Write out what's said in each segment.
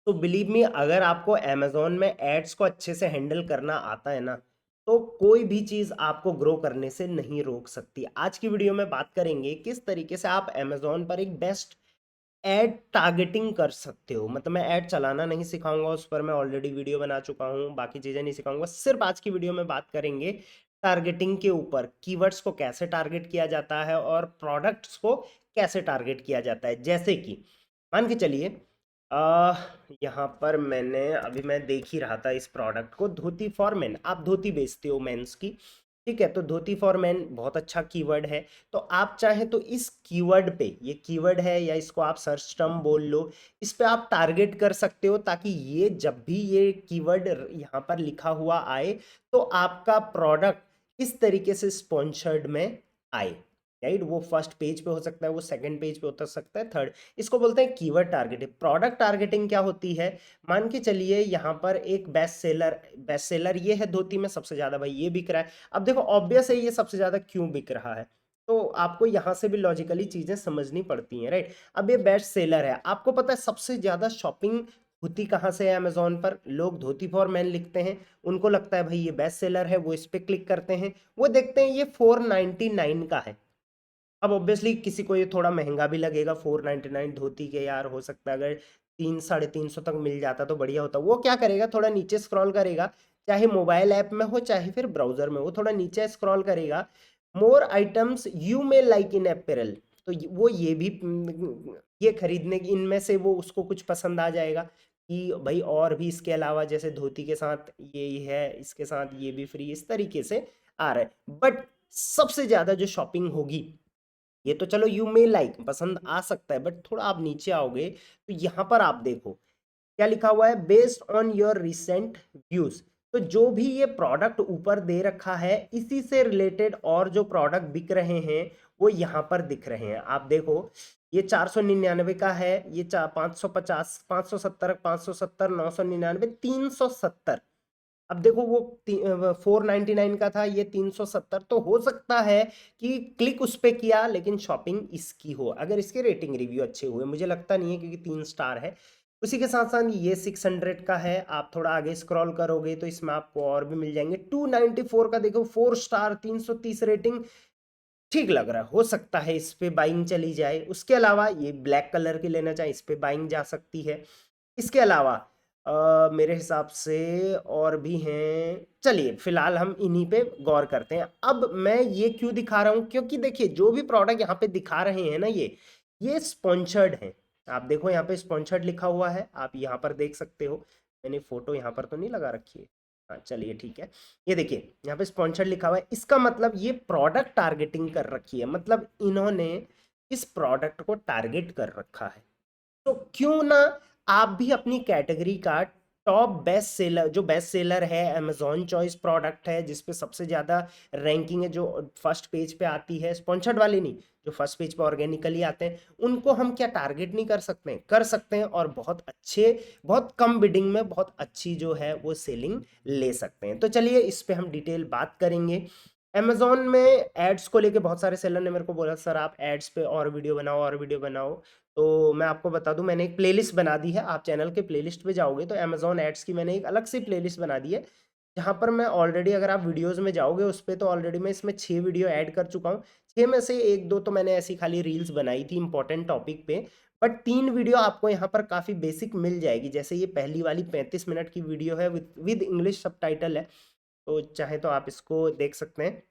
तो believe me, अगर आपको अमेज़न में एड्स को अच्छे से हैंडल करना आता है ना, तो कोई भी चीज़ आपको ग्रो करने से नहीं रोक सकती। आज की वीडियो में बात करेंगे किस तरीके से आप अमेज़न पर एक बेस्ट ऐड टारगेटिंग कर सकते हो। मतलब मैं ऐड चलाना नहीं सिखाऊंगा, उस पर मैं ऑलरेडी वीडियो बना चुका हूँ, बाकी चीज़ें नहीं सिखाऊंगा। सिर्फ आज की वीडियो में बात करेंगे टारगेटिंग के ऊपर, कीवर्ड्स को कैसे टारगेट किया जाता है और प्रोडक्ट्स को कैसे टारगेट किया जाता है। जैसे कि मान के चलिए, आ, यहाँ पर मैं देख ही रहा था इस प्रोडक्ट को, धोती फॉर मेन। आप धोती बेचते हो मेंस की, ठीक है, तो धोती फॉर मेन बहुत अच्छा कीवर्ड है। तो आप चाहें तो इस कीवर्ड पे, ये कीवर्ड है या इसको आप सर्च टर्म बोल लो, इस पे आप टारगेट कर सकते हो, ताकि ये जब भी ये कीवर्ड यहाँ पर लिखा हुआ आए तो आपका प्रोडक्ट किस तरीके से स्पॉन्सर्ड में आए। राइट, वो फर्स्ट पेज पे हो सकता है, वो सेकंड पेज पे हो सकता है, थर्ड। इसको बोलते हैं कीवर्ड टारगेटिंग। प्रोडक्ट टारगेटिंग क्या होती है? मान के चलिए यहाँ पर एक बेस्ट सेलर ये है धोती में, सबसे ज्यादा भाई ये बिक रहा है। अब देखो ऑब्वियस है ये सबसे ज्यादा क्यों बिक रहा है, तो आपको यहां से भी लॉजिकली चीजें समझनी पड़ती हैं, राइट। अब ये बेस्ट सेलर है, आपको पता है सबसे ज्यादा शॉपिंग होती कहाँ से है अमेजोन पर? लोग धोती फॉर मैन लिखते हैं, उनको लगता है भाई ये बेस्ट सेलर है, वो इस पे क्लिक करते हैं, वो देखते हैं ये 499 का है। अब ऑब्वियसली किसी को ये थोड़ा महंगा भी लगेगा, 499 धोती के, यार हो सकता है अगर 300-350 तक मिल जाता तो बढ़िया होता। वो क्या करेगा, थोड़ा नीचे स्क्रॉल करेगा, चाहे मोबाइल ऐप में हो चाहे फिर ब्राउजर में, वो थोड़ा नीचे स्क्रॉल करेगा, मोर items you may like in apparel. तो वो ये भी ये खरीदने की, इनमें से वो उसको कुछ पसंद आ जाएगा कि भाई और भी इसके अलावा, जैसे धोती के साथ ये है, इसके साथ ये भी फ्री, इस तरीके से आ रहा है। बट सबसे ज्यादा जो शॉपिंग होगी, ये तो चलो यू मे लाइक पसंद आ सकता है, बट थोड़ा आप नीचे आओगे तो यहाँ पर आप देखो क्या लिखा हुआ है, based on your recent views. तो जो भी ये प्रोडक्ट ऊपर दे रखा है, इसी से रिलेटेड और जो प्रोडक्ट बिक रहे हैं वो यहाँ पर दिख रहे हैं। आप देखो, ये 499 का है, ये 550, 570, 570, 999, 370। अब देखो वो 499 का था, ये 370। तो हो सकता है कि क्लिक उस पे किया लेकिन शॉपिंग इसकी हो, अगर इसके रेटिंग रिव्यू अच्छे हुए, मुझे लगता नहीं है क्योंकि 3 स्टार है। उसी के साथ साथ ये 600 का है, आप थोड़ा आगे स्क्रॉल करोगे तो इसमें आपको और भी मिल जाएंगे। 294 का देखो, 4 स्टार, 330 रेटिंग, ठीक लग रहा है, हो सकता है इस पे बाइंग चली जाए। उसके अलावा ये ब्लैक कलर की लेना चाहे, इस पे बाइंग जा सकती है। इसके अलावा मेरे हिसाब से और भी हैं, चलिए फिलहाल हम इन्हीं पे गौर करते हैं। अब मैं ये क्यों दिखा रहा हूँ, क्योंकि देखिए जो भी प्रोडक्ट यहाँ पे दिखा रहे हैं ना, ये स्पॉन्सर्ड है। आप देखो यहाँ पे स्पॉन्सर्ड लिखा हुआ है, आप यहाँ पर देख सकते हो। मैंने फोटो यहाँ पर तो नहीं लगा रखी है, हाँ चलिए ठीक है। ये देखिए यहाँ पे स्पॉन्सर्ड लिखा हुआ है, इसका मतलब ये प्रोडक्ट टारगेटिंग कर रखी है, मतलब इन्होंने इस प्रोडक्ट को टारगेट कर रखा है। तो क्यों ना आप भी अपनी कैटेगरी का टॉप बेस्ट सेलर, जो बेस्ट सेलर है, अमेजॉन चॉइस प्रोडक्ट है जिसपे सबसे ज्यादा रैंकिंग है, जो फर्स्ट पेज पे आती है, स्पॉन्सर्ड वाले नहीं, जो फर्स्ट पेज पे ऑर्गेनिकली आते हैं, उनको हम क्या टारगेट नहीं कर सकते हैं? कर सकते हैं, और बहुत अच्छे, बहुत कम बिडिंग में बहुत अच्छी जो है वो सेलिंग ले सकते हैं। तो चलिए इस पे हम डिटेल बात करेंगे। अमेजोन में एड्स को लेके बहुत सारे सेलर ने मेरे को बोला सर आप एड्स पे और वीडियो बनाओ, और वीडियो बनाओ। तो मैं आपको बता दूं, मैंने एक प्लेलिस्ट बना दी है। आप चैनल के प्लेलिस्ट पे जाओगे तो अमेजोन एड्स की मैंने एक अलग से प्लेलिस्ट बना दी है, जहाँ पर मैं ऑलरेडी, अगर आप वीडियोस में जाओगे उस पर, तो ऑलरेडी मैं इसमें 6 वीडियो ऐड कर चुका हूँ। 6 में से 1-2 तो मैंने ऐसी खाली रील्स बनाई थी इंपॉर्टेंट टॉपिक पे, बट 3 वीडियो आपको यहाँ पर काफ़ी बेसिक मिल जाएगी। जैसे ये पहली वाली 35 मिनट की वीडियो है, विद इंग्लिश सबटाइटल है, तो चाहे तो आप इसको देख सकते हैं।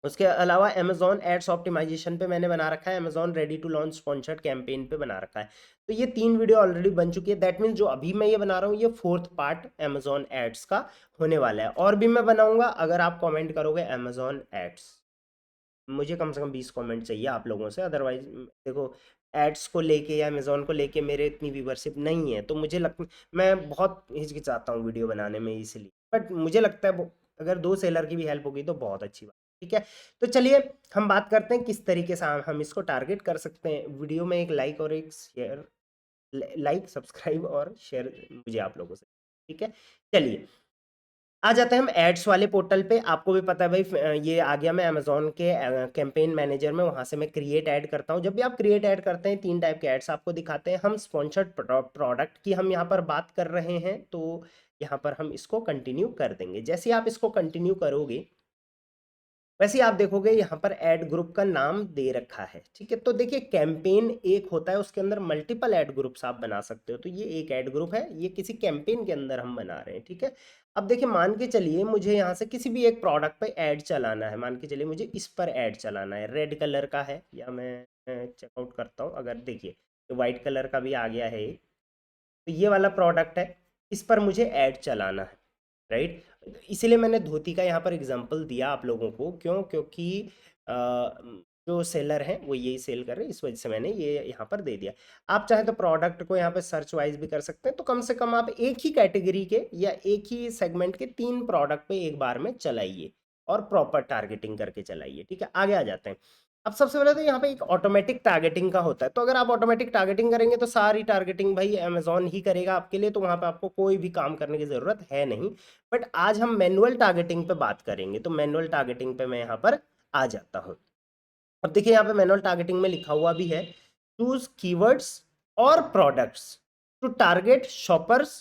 उसके अलावा अमेजॉन एड्स ऑप्टिमाइजेशन पे मैंने बना रखा है, Amazon ready to launch sponsored campaign पे बना रखा है। तो ये 3 वीडियो ऑलरेडी बन चुकी है, दैट मीन्स जो अभी मैं ये बना रहा हूँ ये 4th पार्ट अमेजॉन एड्स का होने वाला है। और भी मैं बनाऊंगा, अगर आप कमेंट करोगे अमेजॉन एड्स, मुझे कम से कम 20 कमेंट चाहिए आप लोगों से। अदरवाइज देखो, एड्स को लेके या अमेजोन को लेके मेरे इतनी व्यूवरशिप नहीं है, तो मुझे मैं बहुत हिचकिचाता हूँ वीडियो बनाने में, इसलिए। बट मुझे लगता है अगर 2 सेलर की भी हेल्प होगी तो बहुत अच्छी बात, ठीक है। तो चलिए हम बात करते हैं किस तरीके से हम इसको टारगेट कर सकते हैं। वीडियो में एक लाइक और एक शेयर, लाइक, सब्सक्राइब और शेयर मुझे आप लोगों से, ठीक है। चलिए आ जाते हैं हम एड्स वाले पोर्टल पे। आपको भी पता है भाई, ये आ गया मैं अमेजोन के कैंपेन मैनेजर में, वहां से मैं क्रिएट ऐड करता हूँ। जब भी आप क्रिएट ऐड करते हैं, 3 टाइप के एड्स आपको दिखाते हैं। हम स्पॉन्सर्ड प्रोडक्ट की हम यहाँ पर बात कर रहे हैं, तो यहाँ पर हम इसको कंटिन्यू कर देंगे। जैसे ही आप इसको कंटिन्यू करोगे, वैसे ही आप देखोगे यहाँ पर ऐड ग्रुप का नाम दे रखा है, ठीक है। तो देखिए, कैंपेन एक होता है, उसके अंदर मल्टीपल ऐड ग्रुप्स आप बना सकते हो। तो ये एक ऐड ग्रुप है, ये किसी कैंपेन के अंदर हम बना रहे हैं, ठीक है। अब देखिए, मान के चलिए मुझे यहाँ से किसी भी एक प्रोडक्ट पे ऐड चलाना है। मान के चलिए मुझे इस पर ऐड चलाना है, रेड कलर का है, या मैं चेकआउट करता हूँ। अगर देखिए, तो व्हाइट कलर का भी आ गया है, तो ये वाला प्रोडक्ट है, इस पर मुझे ऐड चलाना है, राइट। इसीलिए मैंने धोती का यहाँ पर एग्जांपल दिया आप लोगों को। क्यों? क्योंकि अ, जो सेलर हैं वो यही सेल कर रहे हैं, इस वजह से मैंने ये यहाँ पर दे दिया। आप चाहें तो प्रोडक्ट को यहाँ पे सर्च वाइज भी कर सकते हैं। तो कम से कम आप एक ही कैटेगरी के या एक ही सेगमेंट के 3 प्रोडक्ट पे एक बार में चलाइए, और प्रॉपर टारगेटिंग करके चलाइए, ठीक है। आगे आ जाते हैं। अब सबसे पहले तो यहाँ पे एक ऑटोमेटिक टारगेटिंग का होता है। तो अगर आप ऑटोमेटिक टारगेटिंग करेंगे तो सारी टारगेटिंग भाई अमेजोन ही करेगा आपके लिए, तो वहां पे आपको कोई भी काम करने की जरूरत है नहीं। बट आज हम मैनुअल टारगेटिंग पे बात करेंगे, तो मैनुअल टारगेटिंग पे मैं यहाँ पर आ जाता हूँ। अब देखिए, यहाँ पे मैनुअल टारगेटिंग में लिखा हुआ भी है, चूज कीवर्ड्स और products to target shoppers,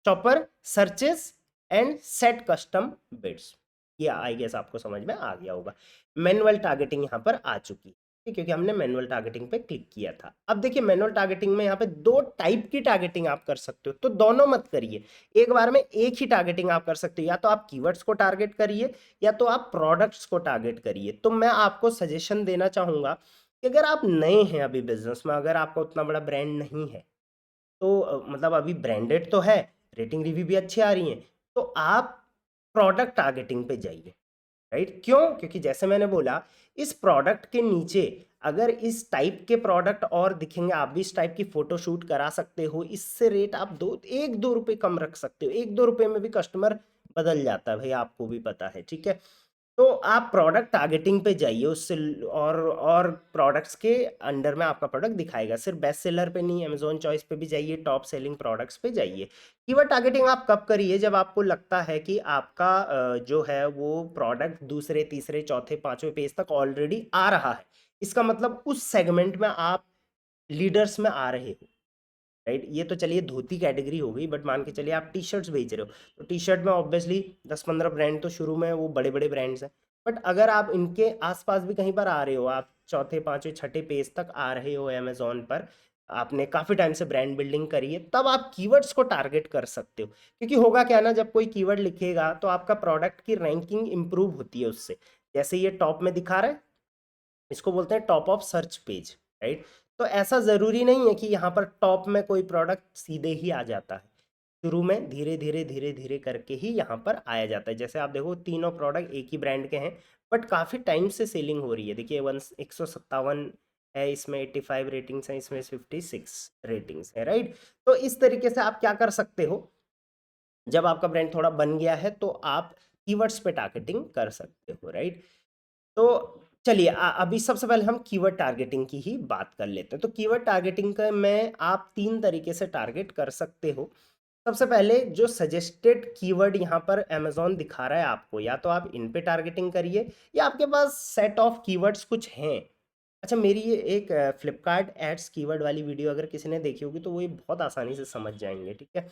shopper searches and set custom bids. ये आई गेस आपको समझ में आ गया होगा। मैनुअल टारगेटिंग यहाँ पर आ चुकी है, ठीक है, क्योंकि हमने मैनुअल टारगेटिंग पे क्लिक किया था। अब देखिए, मैनुअल टारगेटिंग में यहाँ पे 2 टाइप की टारगेटिंग आप कर सकते हो, तो दोनों मत करिए। एक बार में एक ही टारगेटिंग आप कर सकते हो, या तो आप कीवर्ड्स को टारगेट करिए, या तो आप प्रोडक्ट्स को टारगेट करिए। तो मैं आपको सजेशन देना चाहूंगा कि अगर आप नए हैं अभी बिजनेस में, अगर आपका उतना बड़ा ब्रांड नहीं है, तो मतलब अभी ब्रांडेड तो है, रेटिंग रिव्यू भी अच्छी आ रही हैं, तो आप प्रोडक्ट टारगेटिंग पे जाइए, राइट। क्यों? क्योंकि जैसे मैंने बोला, इस प्रोडक्ट के नीचे अगर इस टाइप के प्रोडक्ट और दिखेंगे, आप भी इस टाइप की फोटो शूट करा सकते हो। इससे रेट आप 1-2 रुपए कम रख सकते हो। 1-2 रुपए में भी कस्टमर बदल जाता है भाई, आपको भी पता है, ठीक है। तो आप प्रोडक्ट टारगेटिंग पे जाइए उससे, और प्रोडक्ट्स के अंडर में आपका प्रोडक्ट दिखाएगा। सिर्फ बेस्ट सेलर पे नहीं, अमेजोन चॉइस पे भी जाइए, टॉप सेलिंग प्रोडक्ट्स पे जाइए। कीवर्ड टारगेटिंग आप कब करिए? जब आपको लगता है कि आपका जो है वो प्रोडक्ट दूसरे, तीसरे, चौथे, पांचवें पेज तक ऑलरेडी आ रहा है। इसका मतलब उस सेगमेंट में आप लीडर्स में आ रहे हो, राइट। ये तो चलिए धोती कैटेगरी हो गई, बट मान के चलिए आप टी शर्ट्स बेच रहे हो, तो टी शर्ट में ऑब्वियसली 10-15 ब्रांड तो शुरू में वो बड़े बड़े ब्रांड्स हैं। बट अगर आप इनके आसपास भी कहीं पर आ रहे हो, आप चौथे, पांचवें, छठे पेज तक आ रहे हो अमेजोन पर, आपने काफी टाइम से ब्रांड बिल्डिंग करी है, तब आप कीवर्ड्स को टारगेट कर सकते हो। क्योंकि होगा क्या ना, जब कोई कीवर्ड लिखेगा तो आपका प्रोडक्ट की रैंकिंग इंप्रूव होती है उससे। जैसे ये टॉप में दिखा रहा है, इसको बोलते हैं top of search page, right. तो ऐसा जरूरी नहीं है कि यहाँ पर टॉप में कोई प्रोडक्ट सीधे ही आ जाता है। शुरू में धीरे धीरे धीरे धीरे करके ही यहाँ पर आया जाता है। जैसे आप देखो, तीनों प्रोडक्ट एक ही ब्रांड के हैं, बट काफी टाइम से सेलिंग हो रही है। देखिए, 157 है इसमें, 85 रेटिंग्स हैं इसमें, 56 रेटिंग्स है, राइट। तो इस तरीके से आप क्या कर सकते हो, जब आपका ब्रांड थोड़ा बन गया है तो आप कीवर्ड्स पे टारगेटिंग कर सकते हो, राइट। तो चलिए, अभी सबसे पहले हम कीवर्ड टारगेटिंग की ही बात कर लेते हैं। तो कीवर्ड टारगेटिंग का में आप 3 तरीके से टारगेट कर सकते हो। सबसे पहले, जो सजेस्टेड कीवर्ड यहाँ पर अमेजोन दिखा रहा है आपको, या तो आप इन पे टारगेटिंग करिए, या आपके पास सेट ऑफ कीवर्ड्स कुछ हैं। अच्छा, मेरी ये एक फ्लिपकार्ट एड्स कीवर्ड वाली वीडियो अगर किसी ने देखी होगी, तो वो ये बहुत आसानी से समझ जाएंगे, ठीक है।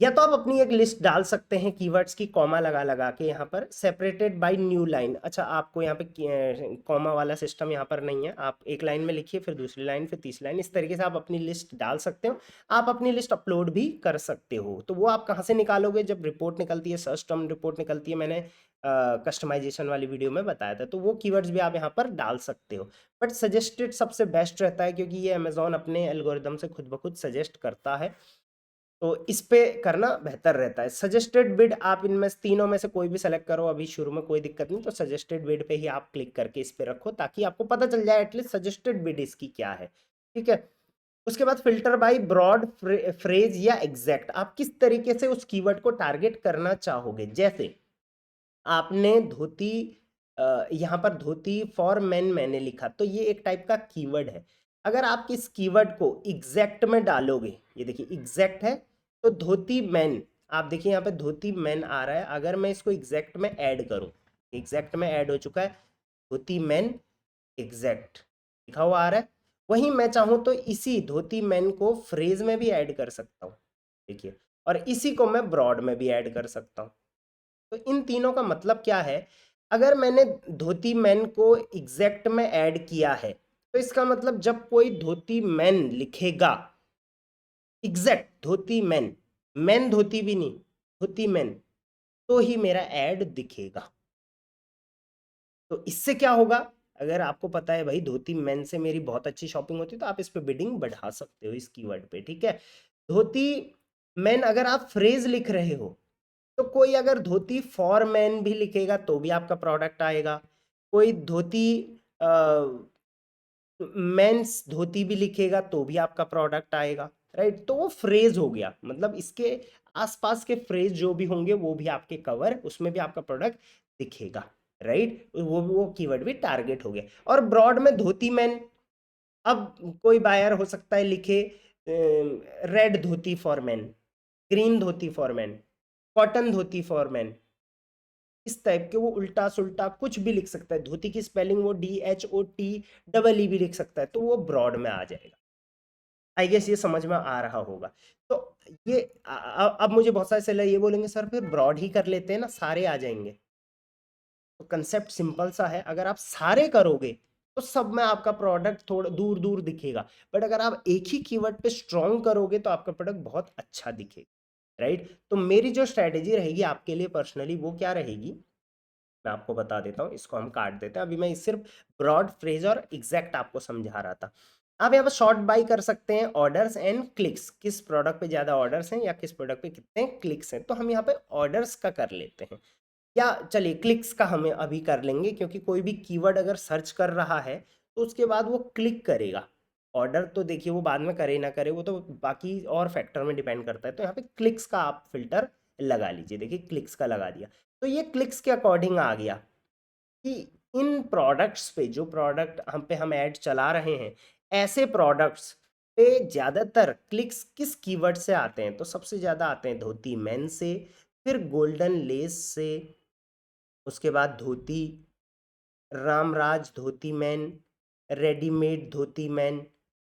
या तो आप अपनी एक लिस्ट डाल सकते हैं कीवर्ड्स की, कॉमा लगा लगा के, यहाँ पर सेपरेटेड बाय न्यू लाइन। अच्छा, आपको यहाँ पे कॉमा वाला सिस्टम यहाँ पर नहीं है, आप एक लाइन में लिखिए, फिर दूसरी लाइन, फिर तीसरी लाइन, इस तरीके से आप अपनी लिस्ट डाल सकते हो। आप अपनी लिस्ट अपलोड भी कर सकते हो। तो वो आप कहाँ से निकालोगे? जब रिपोर्ट निकलती है, सर्च टर्म रिपोर्ट निकलती है, मैंने कस्टमाइजेशन वाली वीडियो में बताया था, तो वो कीवर्ड्स भी आप यहाँ पर डाल सकते हो। बट सजेस्टेड सबसे बेस्ट रहता है, क्योंकि ये अमेजोन अपने एल्गोरिदम से खुद ब खुद सजेस्ट करता है, तो इस पे करना बेहतर रहता है। सजेस्टेड बिड, आप इनमें से तीनों में से कोई भी सेलेक्ट करो, अभी शुरू में कोई दिक्कत नहीं। तो सजेस्टेड बिड पे ही आप क्लिक करके इस पे रखो, ताकि आपको पता चल जाए एटलीस्ट सजेस्टेड बिड इसकी क्या है, ठीक है। उसके बाद फिल्टर बाय ब्रॉड, फ्रेज या एग्जैक्ट, आप किस तरीके से उस कीवर्ड को टारगेट करना चाहोगे। जैसे आपने धोती, यहाँ पर धोती फॉर मेन मैंने लिखा, तो ये एक टाइप का कीवर्ड है। अगर आप इस कीवर्ड को एग्जैक्ट में डालोगे, ये देखिए एग्जैक्ट है, तो धोती मैन आप देखिए यहाँ पे धोती मैन आ रहा है, अगर मैं इसको एग्जैक्ट में ऐड करूँ, एग्जैक्ट में ऐड हो चुका है, धोती मैन एग्जैक्ट लिखा हुआ आ रहा है। वहीं मैं चाहूँ तो इसी धोती मैन को फ्रेज में भी ऐड कर सकता हूँ, देखिए, और इसी को मैं ब्रॉड में भी ऐड कर सकता हूँ। तो इन तीनों का मतलब क्या है, अगर मैंने धोती मैन को एग्जैक्ट में ऐड किया है तो इसका मतलब जब कोई धोती मैन लिखेगा, एग्जैक्ट धोती मैन, मैन धोती भी नहीं, धोती मैन, तो ही मेरा ऐड दिखेगा। तो इससे क्या होगा, अगर आपको पता है भाई धोती मैन से मेरी बहुत अच्छी शॉपिंग होती है तो आप इस पे बिडिंग बढ़ा सकते हो इस कीवर्ड पे, ठीक है। धोती मैन अगर आप फ्रेज लिख रहे हो तो कोई अगर धोती फॉर मैन भी लिखेगा तो भी आपका प्रोडक्ट आएगा, कोई धोती मेंस धोती भी लिखेगा तो भी आपका प्रोडक्ट आएगा, राइट। तो वो फ्रेज हो गया, मतलब इसके आसपास के फ्रेज जो भी होंगे वो भी आपके कवर, उसमें भी आपका प्रोडक्ट दिखेगा, राइट। वो कीवर्ड भी टारगेट हो गया। और ब्रॉड में धोती मैन, अब कोई बायर हो सकता है लिखे red dhoti for man, green dhoti for man, cotton dhoti for man, इस टाइप के वो उल्टा सुल्टा कुछ भी लिख सकता है, धोती की स्पेलिंग वो DHOT भी लिख सकता है, तो वो ब्रॉड में आ जाएगा। आई गेस ये समझ में आ रहा होगा। तो ये अब मुझे बहुत सारे सेलर ये बोलेंगे सर फिर ब्रॉड ही कर लेते हैं ना, सारे आ जाएंगे। तो कंसेप्ट सिंपल सा है, अगर आप सारे करोगे तो सब में आपका प्रोडक्ट थोड़ा दूर दूर दिखेगा, बट अगर आप एक ही कीवर्ड पे स्ट्रॉन्ग करोगे तो आपका प्रोडक्ट बहुत अच्छा दिखेगा, राइट। तो मेरी जो स्ट्रेटेजी रहेगी आपके लिए पर्सनली वो क्या रहेगी, मैं आपको बता देता हूँ, इसको हम काट देते हैं। अभी मैं सिर्फ ब्रॉड फ्रेज और एग्जैक्ट आपको समझा रहा था। आप यहाँ पर शॉर्ट बाई कर सकते हैं ऑर्डर्स एंड क्लिक्स, किस प्रोडक्ट पे ज़्यादा ऑर्डर्स हैं या किस प्रोडक्ट पे कितने क्लिक्स हैं। तो हम यहाँ पे ऑर्डर्स का कर लेते हैं, या चलिए क्लिक्स का हमें अभी कर लेंगे, क्योंकि कोई भी कीवर्ड अगर सर्च कर रहा है तो उसके बाद वो क्लिक करेगा। ऑर्डर तो देखिए वो बाद में करे ना करे वो तो बाकी और फैक्टर में डिपेंड करता है। तो यहाँ पे क्लिक्स का आप फिल्टर लगा लीजिए, देखिए क्लिक्स का लगा दिया तो ये क्लिक्स के अकॉर्डिंग आ गया कि इन प्रोडक्ट्स पे, जो प्रोडक्ट हम ऐड चला रहे हैं, ऐसे प्रोडक्ट्स पे ज़्यादातर क्लिक्स किस कीवर्ड से आते हैं। तो सबसे ज़्यादा आते हैं धोती मैन से, फिर गोल्डन लेस से, उसके बाद धोती रामराज धोती मैन, रेडीमेड धोती मैन,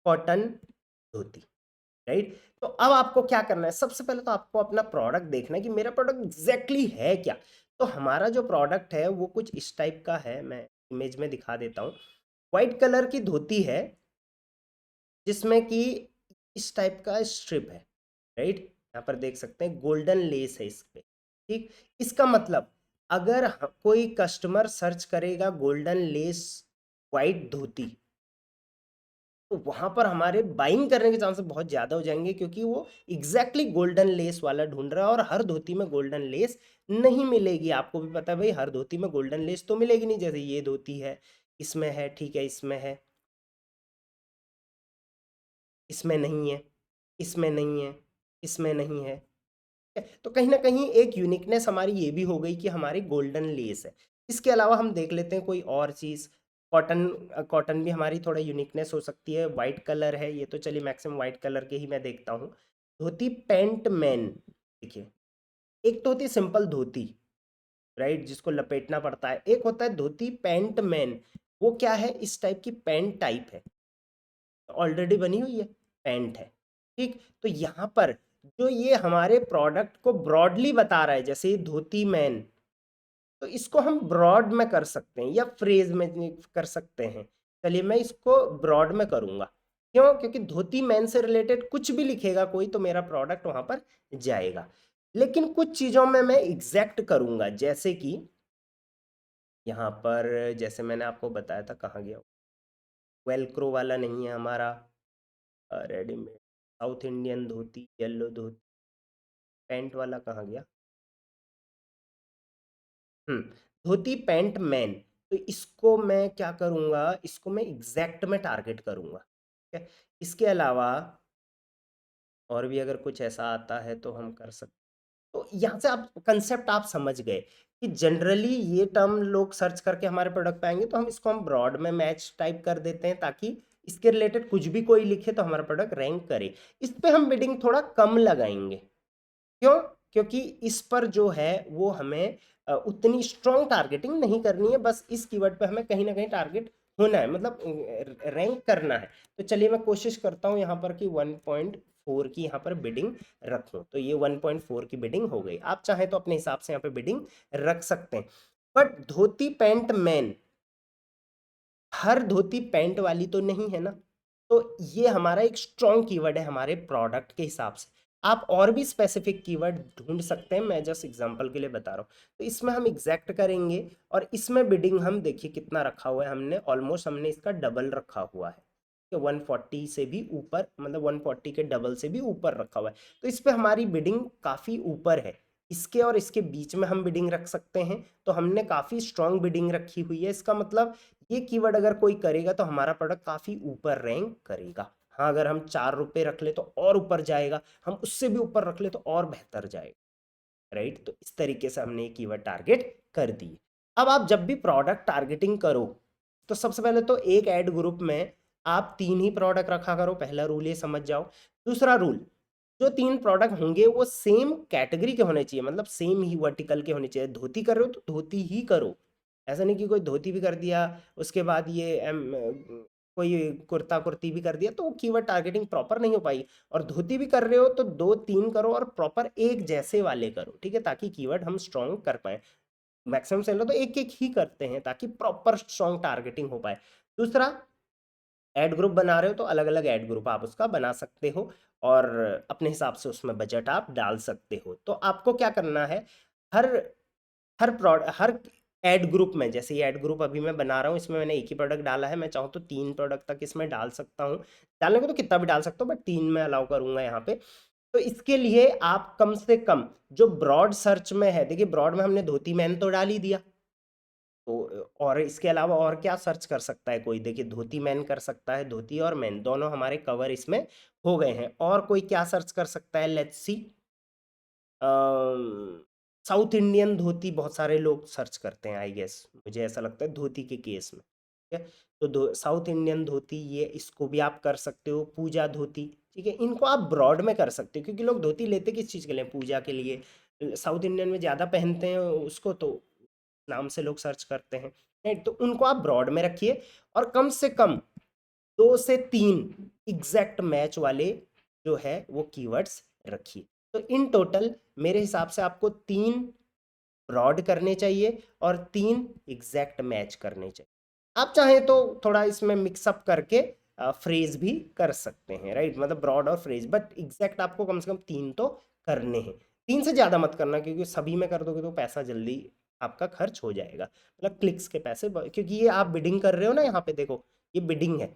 कॉटन धोती, राइट। तो अब आपको क्या करना है, सबसे पहले तो आपको अपना प्रोडक्ट देखना है कि मेरा प्रोडक्ट एग्जैक्टली है क्या। तो हमारा जो प्रोडक्ट है वो कुछ इस टाइप का है, मैं इमेज में दिखा देता हूँ। व्हाइट कलर की धोती है जिसमें कि इस टाइप का स्ट्रिप है, राइट। यहाँ पर देख सकते हैं गोल्डन लेस है इस पे, ठीक। इसका मतलब अगर कोई कस्टमर सर्च करेगा गोल्डन लेस व्हाइट धोती तो वहां पर हमारे बाइंग करने के चांसेस बहुत ज़्यादा हो जाएंगे, क्योंकि वो एग्जैक्टली गोल्डन लेस वाला ढूंढ रहा है और हर धोती में गोल्डन लेस नहीं मिलेगी। आपको भी पता है भाई हर धोती में गोल्डन लेस तो मिलेगी नहीं, जैसे ये धोती है इसमें है, ठीक है, इसमें है, इसमें नहीं है, इसमें नहीं है, इसमें नहीं है। तो कहीं ना कहीं एक यूनिकनेस हमारी ये भी हो गई कि हमारी गोल्डन लेस है। इसके अलावा हम देख लेते हैं कोई और चीज़, कॉटन, कॉटन भी हमारी थोड़ा यूनिकनेस हो सकती है। वाइट कलर है ये तो चलिए मैक्सिमम वाइट कलर के ही मैं देखता हूँ। धोती पैंट मैन, देखिए एक तो होती है सिंपल धोती, राइट, जिसको लपेटना पड़ता है, एक होता है धोती पैंट मैन, वो क्या है, इस टाइप की पैंट टाइप है, ऑलरेडी बनी हुई है, पैंट है, ठीक। तो यहाँ पर जो ये हमारे प्रोडक्ट को ब्रॉडली बता रहा है, जैसे ये धोती मैन, तो इसको हम ब्रॉड में कर सकते हैं या फ्रेज में कर सकते हैं। चलिए मैं इसको ब्रॉड में करूंगा, क्यों, क्योंकि धोती मैन से रिलेटेड कुछ भी लिखेगा कोई तो मेरा प्रोडक्ट वहां पर जाएगा। लेकिन कुछ चीजों में मैं एग्जैक्ट करूंगा, जैसे कि यहाँ पर जैसे मैंने आपको बताया था, कहाँ गया, वेलक्रो वाला नहीं है हमारा, रेडीमेड साउथ इंडियन धोती, येलो धोती, पैंट वाला कहाँ गया, धोती पैंट मैन। तो इसको मैं क्या करूँगा, इसको मैं एग्जैक्ट में टारगेट करूँगा, ठीक है। इसके अलावा और भी अगर कुछ ऐसा आता है तो हम कर सकते। तो यहाँ से आप कंसेप्ट आप समझ गए कि जनरली ये टर्म लोग सर्च करके हमारे प्रोडक्ट पे आएंगे तो हम ब्रॉड में मैच टाइप कर देते हैं, ताकि इसके रिलेटेड कुछ भी कोई लिखे तो हमारा प्रोडक्ट रैंक करे। इस पे हम बिडिंग थोड़ा कम लगाएंगे, क्यों, क्योंकि इस पर जो है वो हमें उतनी स्ट्रॉन्ग टारगेटिंग नहीं करनी है, बस इस कीवर्ड पे हमें कहीं ना कहीं टारगेट होना है, मतलब रैंक करना है। तो चलिए मैं कोशिश करता हूँ यहाँ पर कि 1.4 की यहाँ पर बिडिंग रखूँ, तो ये 1.4 की बिडिंग हो गई। आप चाहें तो अपने हिसाब से यहाँ पे बिडिंग रख सकते हैं। But dhoti pant man, her dhoti pant वाली तो नहीं है ना, तो ये हमारा एक स्ट्रॉन्ग कीवर्ड है हमारे प्रोडक्ट के हिसाब से। आप और भी स्पेसिफिक कीवर्ड ढूंढ सकते हैं, मैं जस्ट एग्जांपल के लिए बता रहा हूँ। तो इसमें हम एग्जैक्ट करेंगे और इसमें बिडिंग हम देखिए कितना रखा हुआ है हमने, ऑलमोस्ट हमने इसका डबल रखा हुआ है कि 140 से भी ऊपर, मतलब 140 के डबल से भी ऊपर रखा हुआ है। तो इस पे हमारी बिडिंग काफ़ी ऊपर है। इसके और इसके बीच में हम बिडिंग रख सकते हैं, तो हमने काफ़ी स्ट्रॉन्ग बिडिंग रखी हुई है। इसका मतलब ये कीवर्ड अगर कोई करेगा तो हमारा प्रोडक्ट काफ़ी ऊपर रैंक करेगा। हाँ, अगर हम 4 रुपये रख ले तो और ऊपर जाएगा, हम उससे भी ऊपर रख ले तो और बेहतर जाएगा, राइट। तो इस तरीके से हमने कीवर्ड टारगेट कर दी। अब आप जब भी प्रोडक्ट टारगेटिंग करो तो सबसे पहले तो एक ऐड ग्रुप में आप 3 ही प्रोडक्ट रखा करो, पहला रूल ये समझ जाओ। दूसरा रूल, जो 3 प्रोडक्ट होंगे वो सेम कैटेगरी के होने चाहिए, मतलब सेम ही वर्टिकल के होने चाहिए। धोती कर रहे हो तो धोती ही करो, ऐसा नहीं कि कोई धोती भी कर दिया उसके बाद ये कोई कुर्ता कुर्ती भी कर दिया, तो वो कीवर्ड टारगेटिंग प्रॉपर नहीं हो पाई। और धोती भी कर रहे हो तो 2-3 करो और प्रॉपर एक जैसे वाले करो, ठीक है, ताकि कीवर्ड हम स्ट्रॉन्ग कर पाए। मैक्सिमम सेलर तो एक एक ही करते हैं ताकि प्रॉपर स्ट्रॉन्ग टारगेटिंग हो पाए। दूसरा, ऐड ग्रुप बना रहे हो तो अलग अलग ऐड ग्रुप आप उसका बना सकते हो और अपने हिसाब से उसमें बजट आप डाल सकते हो। तो आपको क्या करना है, हर हर ऐड ग्रुप में, जैसे ये ऐड ग्रुप अभी मैं बना रहा हूँ इसमें मैंने एक ही प्रोडक्ट डाला है, मैं चाहूँ तो 3 प्रोडक्ट तक इसमें डाल सकता हूँ। डालने को तो कितना भी डाल सकता हूँ बट 3 में अलाउ करूंगा यहाँ पे। तो इसके लिए आप कम से कम जो ब्रॉड सर्च में है, देखिए ब्रॉड में हमने धोती मैन तो डाल ही दिया, तो और इसके अलावा और क्या सर्च कर सकता है कोई, देखिए धोती मैन कर सकता है, धोती और मैन दोनों हमारे कवर इसमें हो गए हैं। और कोई क्या सर्च कर सकता है, लेट्स सी, साउथ इंडियन धोती बहुत सारे लोग सर्च करते हैं, आई गेस मुझे ऐसा लगता है धोती के केस में, ठीक है। तो साउथ इंडियन धोती, ये इसको भी आप कर सकते हो। पूजा धोती, ठीक है, इनको आप ब्रॉड में कर सकते हो क्योंकि लोग धोती लेते किस चीज़ के लिए, पूजा के लिए। साउथ इंडियन में ज़्यादा पहनते हैं उसको, तो नाम से लोग सर्च करते हैं, राइट। तो उनको आप ब्रॉड में रखिए और कम से कम 2 से 3 एग्जैक्ट मैच वाले जो है वो कीवर्ड्स रखिए। तो इन टोटल मेरे हिसाब से आपको 3 ब्रॉड करने चाहिए और 3 एग्जैक्ट मैच करने चाहिए। आप चाहें तो थोड़ा इसमें मिक्सअप करके फ्रेज भी कर सकते हैं, राइट, मतलब ब्रॉड और फ्रेज, बट एग्जैक्ट आपको कम से कम 3 तो करने हैं। 3 से ज़्यादा मत करना क्योंकि सभी में कर दोगे तो पैसा जल्दी आपका खर्च हो जाएगा, मतलब क्लिक्स के पैसे, क्योंकि ये आप बिडिंग कर रहे हो ना, यहाँ पे देखो ये बिडिंग है,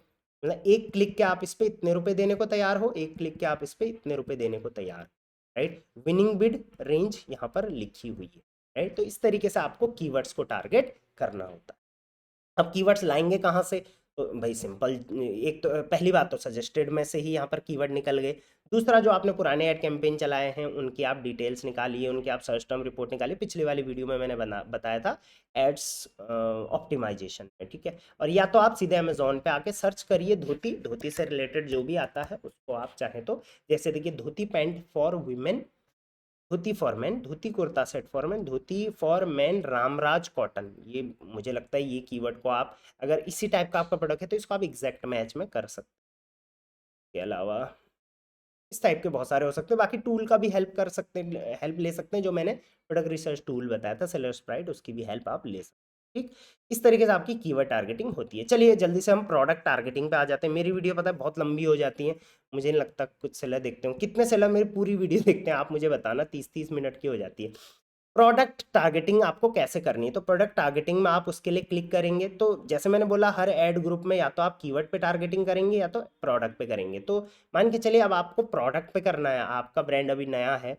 मतलब एक क्लिक के आप इस पे इतने रुपए देने को तैयार हो, एक क्लिक के आप इस पे इतने रुपए देने को तैयार, राइट। विनिंग बिड रेंज यहाँ पर लिखी हुई है, राइट। तो इस तरीके से आपको कीवर्ड्स को टारगेट करना होता है। अब कीवर्ड्स लाएंगे कहाँ से, तो भाई सिंपल, एक तो पहली बात तो सजेस्टेड में से ही यहाँ पर कीवर्ड निकल गए। दूसरा, जो आपने पुराने ऐड कैंपेन चलाए हैं उनकी आप डिटेल्स निकालिए, उनकी आप सर्च टर्म रिपोर्ट निकालिए। पिछली वाली वीडियो में मैंने बताया था एड्स ऑप्टिमाइजेशन में, ठीक है। और या तो आप सीधे अमेजोन पे आके सर्च करिए धोती, धोती से रिलेटेड जो भी आता है उसको आप चाहें तो, जैसे देखिए dhoti pant for women, dhoti for man, dhoti kurta set for man, dhoti for man Ramraj cotton, ये मुझे लगता है ये कीवर्ड को आप अगर इसी टाइप का आपका प्रोडक्ट है तो इसको आप एग्जैक्ट मैच में कर सकते हैं। इसके अलावा इस टाइप के बहुत सारे हो सकते हैं, बाकी टूल का भी हेल्प कर सकते हैं, हेल्प ले सकते हैं, जो मैंने प्रोडक्ट रिसर्च टूल बताया था सेलर स्प्राइट, उसकी भी हेल्प आप ले सकते हैं, ठीक। इस तरीके से आपकी कीवर्ड टारगेटिंग होती है। चलिए जल्दी से हम प्रोडक्ट टारगेटिंग पे आ जाते हैं। मेरी वीडियो पता है बहुत लंबी हो जाती है, मुझे नहीं लगता कुछ सेलर देखते हो, कितने सेलर मेरी पूरी वीडियो देखते हैं आप मुझे बताना, 30-30 मिनट की हो जाती है। प्रोडक्ट टारगेटिंग आपको कैसे करनी है, तो प्रोडक्ट टारगेटिंग में आप उसके लिए क्लिक करेंगे तो जैसे मैंने बोला हर ऐड ग्रुप में या तो आप कीवर्ड पे टारगेटिंग करेंगे या तो प्रोडक्ट पे करेंगे। तो मान के चलिए अब आपको प्रोडक्ट पे करना है, आपका ब्रांड अभी नया है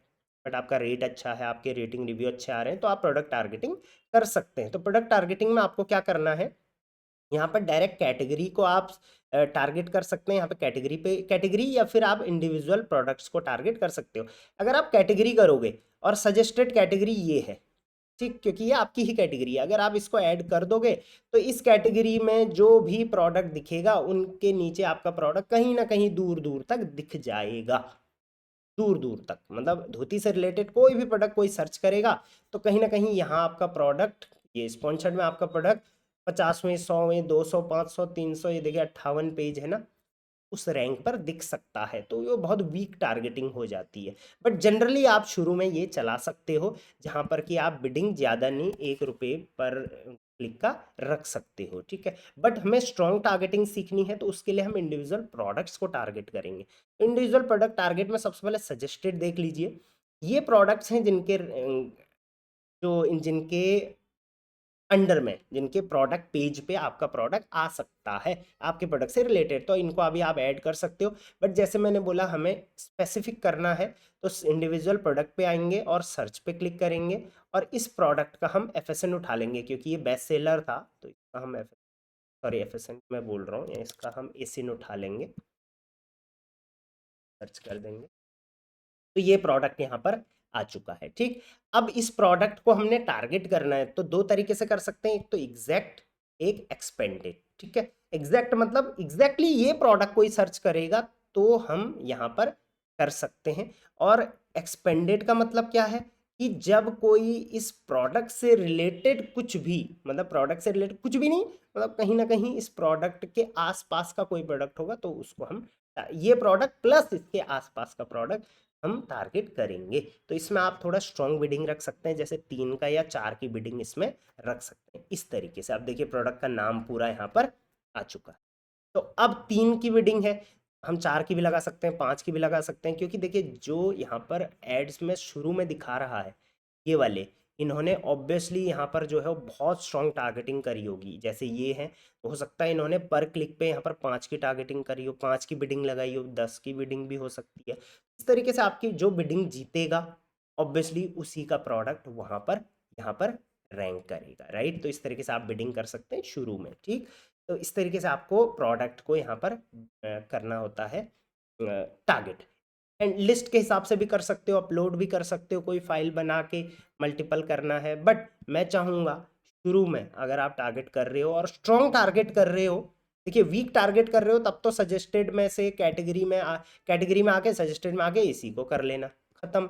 बट आपका रेट अच्छा है, आपके रेटिंग रिव्यू अच्छे आ रहे हैं, तो आप प्रोडक्ट टारगेटिंग कर सकते हैं। तो प्रोडक्ट टारगेटिंग में आपको क्या करना है, यहाँ पर डायरेक्ट कैटेगरी को आप टारगेट कर सकते हैं, यहाँ पे कैटेगरी पे कैटेगरी या फिर आप इंडिविजुअल प्रोडक्ट्स को टारगेट कर सकते हो। अगर आप कैटेगरी करोगे और सजेस्टेड कैटेगरी ये है, ठीक, क्योंकि ये आपकी ही कैटेगरी है, अगर आप इसको ऐड कर दोगे तो इस कैटेगरी में जो भी प्रोडक्ट दिखेगा उनके नीचे आपका प्रोडक्ट कहीं ना कहीं दूर दूर तक दिख जाएगा। दूर दूर तक, मतलब धोती से रिलेटेड कोई भी प्रोडक्ट कोई सर्च करेगा तो कहीं ना कहीं यहाँ आपका प्रोडक्ट, ये स्पॉन्सर्ड में आपका प्रोडक्ट 50वें, 100वें, 200, 500, 300, ये देखिए 58 पेज है ना, उस रैंक पर दिख सकता है। तो ये बहुत वीक टारगेटिंग हो जाती है। बट जनरली आप शुरू में ये चला सकते हो जहाँ पर कि आप बिडिंग ज़्यादा नहीं, 1 रुपये पर क्लिक का रख सकते हो, ठीक है। बट हमें स्ट्रॉन्ग टारगेटिंग सीखनी है तो उसके लिए हम इंडिविजुअल प्रोडक्ट्स को टारगेट करेंगे। इंडिविजुअल प्रोडक्ट टारगेट में सबसे पहले सजेस्टेड देख लीजिए। ये प्रोडक्ट्स हैं जिनके जिनके अंडर में, जिनके प्रोडक्ट पेज पे आपका प्रोडक्ट आ सकता है आपके प्रोडक्ट से रिलेटेड, तो इनको अभी आप ऐड कर सकते हो। बट जैसे मैंने बोला हमें स्पेसिफिक करना है तो इंडिविजुअल प्रोडक्ट पे आएंगे और सर्च पे क्लिक करेंगे और इस प्रोडक्ट का हम एफएसएन उठा लेंगे क्योंकि ये बेस्ट सेलर था, तो इसका हम एफएसएन मैं बोल रहा हूँ, इसका हम एसिन उठा लेंगे, सर्च कर देंगे तो ये प्रोडक्ट यहाँ पर आ चुका है, ठीक। अब इस प्रोडक्ट को हमने टारगेट करना है तो दो तरीके से कर सकते हैं, एक तो एग्जैक्ट, एक एक्सपेंडेड, ठीक है। एग्जैक्ट मतलब एग्जैक्टली ये प्रोडक्ट कोई सर्च करेगा तो हम यहाँ पर कर सकते हैं, और एक्सपेंडेड का मतलब क्या है कि जब कोई इस प्रोडक्ट से रिलेटेड कुछ भी, मतलब प्रोडक्ट से रिलेटेड कुछ भी नहीं, मतलब कहीं ना कहीं इस प्रोडक्ट के आसपास का कोई प्रोडक्ट होगा तो उसको हम, ये प्रोडक्ट प्लस इसके आसपास का प्रोडक्ट हम टारगेट करेंगे। तो इसमें आप थोड़ा स्ट्रॉन्ग बिडिंग रख सकते हैं, जैसे 3 का या 4 की बिडिंग इसमें रख सकते हैं इस तरीके से। आप देखिए प्रोडक्ट का नाम पूरा यहाँ पर आ चुका है। तो अब 3 की बिडिंग है, हम 4 की भी लगा सकते हैं, 5 की भी लगा सकते हैं, क्योंकि देखिए जो यहाँ पर एड्स में शुरू में दिखा रहा है ये वाले, इन्होंने ऑब्वियसली यहाँ पर जो है वो बहुत स्ट्रॉन्ग टारगेटिंग करी होगी। जैसे ये है, हो सकता है इन्होंने पर क्लिक पे यहाँ पर 5 की टारगेटिंग करी हो, 5 की बिडिंग लगाई हो, 10 की बिडिंग भी हो सकती है। इस तरीके से आपकी जो बिडिंग जीतेगा ऑब्वियसली उसी का प्रोडक्ट वहाँ पर यहाँ पर रैंक करेगा, राइट। तो इस तरीके से आप बिडिंग कर सकते हैं शुरू में, ठीक। तो इस तरीके से आपको प्रोडक्ट को यहाँ पर करना होता है टारगेट। एंड लिस्ट के हिसाब से भी कर सकते हो, अपलोड भी कर सकते हो, कोई फाइल बना के मल्टीपल करना है। बट मैं चाहूँगा शुरू में अगर आप टारगेट कर रहे हो और स्ट्रॉन्ग टारगेट कर रहे हो, देखिए वीक टारगेट कर रहे हो तब तो सजेस्टेड में से कैटेगरी में आके सजेस्टेड में आके इसी को कर लेना, खत्म।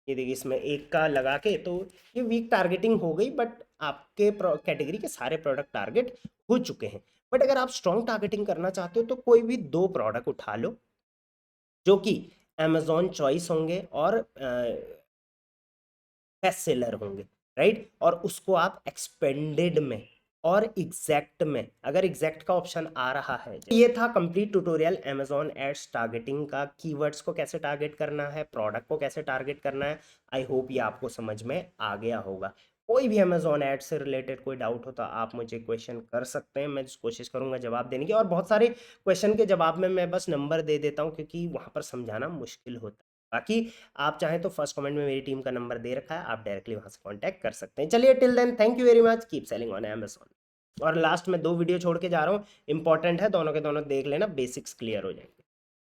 ये देखिए इसमें 1 का लगा के, तो ये वीक टारगेटिंग हो गई, बट आपके कैटेगरी के सारे प्रोडक्ट टारगेट हो चुके हैं। बट अगर आप स्ट्रॉन्ग टारगेटिंग करना चाहते हो तो कोई भी 2 प्रोडक्ट उठा लो जो कि अमेजॉन चॉइस होंगे और बेस्ट सेलर होंगे, राइट। और उसको आप एक्सपेंडेड में और एग्जैक्ट में, अगर एग्जैक्ट का ऑप्शन आ रहा है, ये था complete tutorial Amazon ads targeting का। कीवर्ड्स को कैसे टारगेट करना है, प्रोडक्ट को कैसे टारगेट करना है, आई होप ये आपको समझ में आ गया होगा। कोई भी अमेजॉन एड से रिलेटेड कोई डाउट हो तो आप मुझे क्वेश्चन कर सकते हैं, मैं कोशिश करूंगा जवाब देने की। और बहुत सारे क्वेश्चन के जवाब में मैं बस नंबर दे देता हूँ क्योंकि वहाँ पर समझाना मुश्किल होता है। बाकी आप चाहें तो फर्स्ट कमेंट में मेरी टीम का नंबर दे रखा है, आप डायरेक्टली वहां से कांटेक्ट कर सकते हैं। चलिए till then thank you very much, keep selling on Amazon. और लास्ट में 2 वीडियो छोड़ के जा रहा हूँ, इंपॉर्टेंट है, दोनों के दोनों देख लेना, बेसिक्स क्लियर हो जाएंगे।